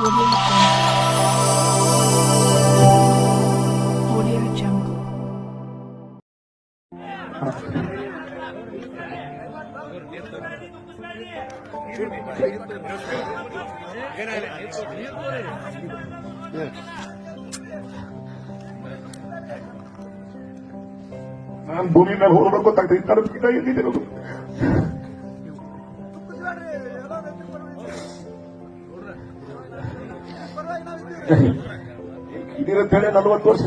ನಾನು ಭೂಮಿ ಮೇಲೆ ಹೋಗ್ಬೇಕು ಗೊತ್ತಾಗ್ತದೆ. ಈ ತರದ ಗಿಡ ಎಲ್ಲಿದೆ? ಇದಿರತ್ತೇಳಿ 40 ವರ್ಷ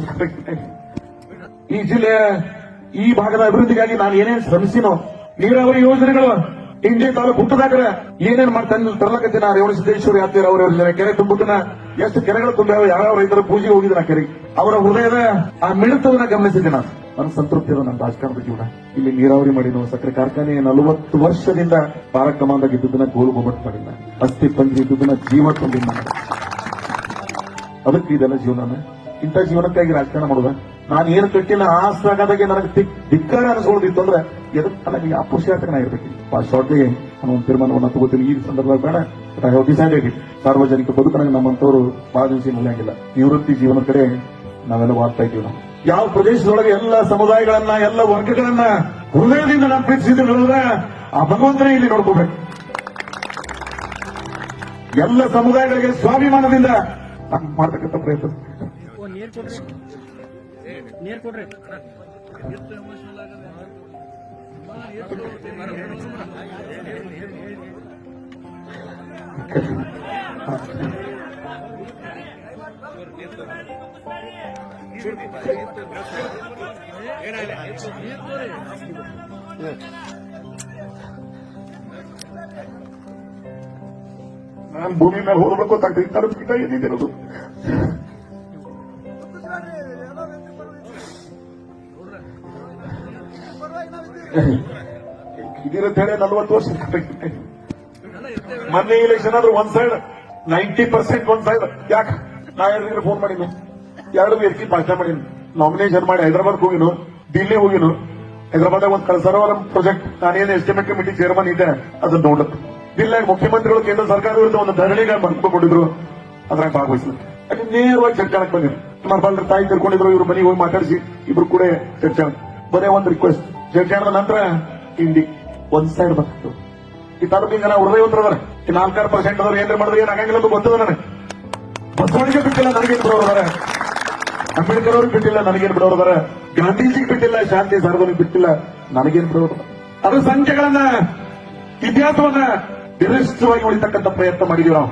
ಈ ಜಿಲ್ಲೆಯ ಈ ಭಾಗದ ಅಭಿವೃದ್ಧಿಗಾಗಿ ನಾನು ಏನೇನ್ ಶ್ರಮಿಸಿನೋ, ನೀರಾವರಿ ಯೋಜನೆಗಳು ಇಂಡಿ ತಾಲೂಕು ಹುಟ್ಟದಾಗ್ರೆ ಏನೇನ್ ಮಾಡ್ತಾನೆ ತರ್ಲಕತ್ತಿನ ರೇವಣ ಸಿದ್ದೇಶ್ವರ ಯಾತ್ರೆ ಅವರ ಕೆರೆ ತುಂಬುತ್ತನ ಎಷ್ಟು ಕೆರೆಗಳು ತುಂಬ್ಯಾವ, ಯಾವ ರೈತರ ಪೂಜೆಗೆ ಹೋಗಿದ್ದ ಕೆರೆಗೆ ಅವರ ಹೃದಯದ ಆ ಮಿಳಿತವನ್ನ ಗಮನಿಸಿದ್ದೆ. ನಾನು ನನ್ನ ಸಂತೃಪ್ತಿ ಇರೋ ನನ್ನ ರಾಜಕಾರಣದ ಜೀವನ. ಇಲ್ಲಿ ನೀರಾವರಿ ಮಾಡಿನ ಸಕ್ಕರೆ ಕಾರ್ಖಾನೆ 40 ವರ್ಷದಿಂದ ಪಾರಕಮಾಂದಾಗಿದ್ದನ್ನ ಗೋಲು ಗೊಬ್ಬಟ್ಟು ಮಾಡಿಲ್ಲ, ಅಸ್ಥಿ ಪಂಜಿ ಇದ್ದನ್ನ ಜೀವ ತುಂಬಿಲ್ಲ. ಅದಕ್ಕೆ ಇದೆಲ್ಲ ಜೀವನ. ಇಂಥ ಜೀವನಕ್ಕಾಗಿ ರಾಜಕಾರಣ ಮಾಡುದ ನಾನು ಏನು ಕಟ್ಟಿನ ಆಸ್ತಾಗದಾಗೆ ನನಗೆ ಧಿಕ್ಕಾರ ಅನಿಸ್ಕೊಳ್ಳೋದಿತ್ತು ಅಂದ್ರೆ ಎದಕ್ಕೆ ನನಗೆ ಆ ಪುರುಷಾರ್ಥಕನ ಇರಬೇಕು. ಆ ಶಾರ್ಟ್ಗೆ ನಾನು ಒಂದು ತೀರ್ಮಾನವನ್ನು ತಗೋತೀನಿ. ಈ ಸಂದರ್ಭದಾಗ ಬೇಡ, but I have decided it. ಸಾರ್ವಜನಿಕ ಬದುಕನಾಗ ನಮ್ಮಂತವರು ಬಹಳ ದಿವಸ ನಿಲ್ಲಂಗಿಲ್ಲ. ನಿವೃತ್ತಿ ಜೀವನದ ಕಡೆ ನಾವೆಲ್ಲ ವಾಡ್ತಾ ಇದ್ದೀವಿ. ನಾವು ಯಾವ ಪ್ರದೇಶದೊಳಗೆ ಎಲ್ಲ ಸಮುದಾಯಗಳನ್ನ ಎಲ್ಲ ವರ್ಗಗಳನ್ನ ಹೃದಯದಿಂದ ನಾನು ಪ್ರೀತಿಸಿದ್ರೆ ನೋಡಿದ್ರೆ ಆ ಭಗವಂತನೇ ಇಲ್ಲಿ ನೋಡ್ಕೋಬೇಕು. ಎಲ್ಲ ಸಮುದಾಯಗಳಿಗೆ ಸ್ವಾಭಿಮಾನದಿಂದ ನಾನು ಮಾಡ್ತಕ್ಕಂಥ ಪ್ರಯತ್ನ. ನೀರ್ ಕೊಡ್ರಿ. ನಾನು ಭೂಮಿ ಮೇಲೆ ಹೋಗ್ಬೇಕು ಗೊತ್ತಾಗ್ತದೆ. ಈ ತರದ ಗಿಡ ಎಲ್ಲಿದೆ? ಇದಿರತ್ತೇಳಿ 40 ವರ್ಷ ಮೊನ್ನೆ ಇಲೆಕ್ಷನ್ ಆದ್ರೂ ಒಂದ್ ಸೈಡ್ 90% ಒಂದ್ ಸೈಡ್. ಯಾಕೆ ನಾ ಯಾರಿಗಾರ ಫೋನ್ ಮಾಡಿದ್ನು, 2 ಎರ್ಕಿ ಭಾಷಣ ಮಾಡಿದ್ನು, ನಾಮಿನೇಷನ್ ಮಾಡಿ ಹೈದರಾಬಾದ್ ಹೋಗಿನು, ದಿಲ್ಲಿ ಹೋಗಿನು. ಹೈದರಾಬಾದ್ ಒಂದು ಕಳಸರೋವರ ಪ್ರಾಜೆಕ್ಟ್ ನಾನೇನು ಎಸ್ಟಿಮೇಟ್ ಕಮಿಟಿ ಚೇರ್ಮನ್ ಇದ್ದೆ, ಅದನ್ನ ನೋಡುತ್ತೆ. ದಿಲ್ಲಿಯಾಗ ಮುಖ್ಯಮಂತ್ರಿಗಳು ಕೇಂದ್ರ ಸರ್ಕಾರ ವಿರುದ್ಧ ಒಂದು ಧರಣಿಗೆ ಮಾಡ್ಕೊಂಡಿದ್ರು, ಅದ್ರಾಗ ಭಾಗವಹಿಸಿದ್ರು. ಅಲ್ಲಿ ನೇರವಾಗಿ ಚರ್ಚಾಣಕ್ಕೆ ಬಂದಿದ್ರು. ನಮ್ಮ ತಾಯಿ ಕರ್ಕೊಂಡಿದ್ರು, ಇವ್ರ ಮನೆಗೆ ಹೋಗಿ ಮಾತಾಡಿಸಿ ಇಬ್ರು ಕೂಡ ಚರ್ಚಾಣ. ಬರೇ ಒಂದು ರಿಕ್ವೆಸ್ಟ್, ಚರ್ಚಾಣದ ನಂತರ ಇಂಡಿ ಒಂದ್ ಸೈಡ್ ಬರ್ತಿತ್ತು. ಈ ತಾಲೂಕಿನ ಜನ ಹೃದಯವಂತರದಾರೆ. ಈ 4% ಅದ್ರ ಏನ್ರ ಮಾಡಿದ್ರೆ ಏನಾಗಂಗಿಲ್ಲ ಅಂತ ಗೊತ್ತದ ನನಗೆ. ಬಸವಣಿಗೆ ಬಿಟ್ಟಿಲ್ಲ ನನಗೇನು ಬಿಡೋದಾರೆ, ಅಂಬೇಡ್ಕರ್ ಅವ್ರಿಗೆ ಬಿಟ್ಟಿಲ್ಲ ನನಗೇನು ಬಿಡೋದಾರೆ, ಗಾಂಧೀಜಿಗೆ ಬಿಟ್ಟಿಲ್ಲ, ಶಾಂತಿ ಸಾರ್ವಜನಿಕ ಬಿಟ್ಟಿಲ್ಲ ನನಗೇನು ಬಿಡೋದು. ಅದ್ರ ಸಂಖ್ಯೆಗಳನ್ನ ಇತಿಹಾಸವನ್ನ ವಿಶಿಷ್ಟವಾಗಿ ಉಳಿತಕ್ಕಂಥ ಪ್ರಯತ್ನ ಮಾಡಿದೀವಿ ನಾವು.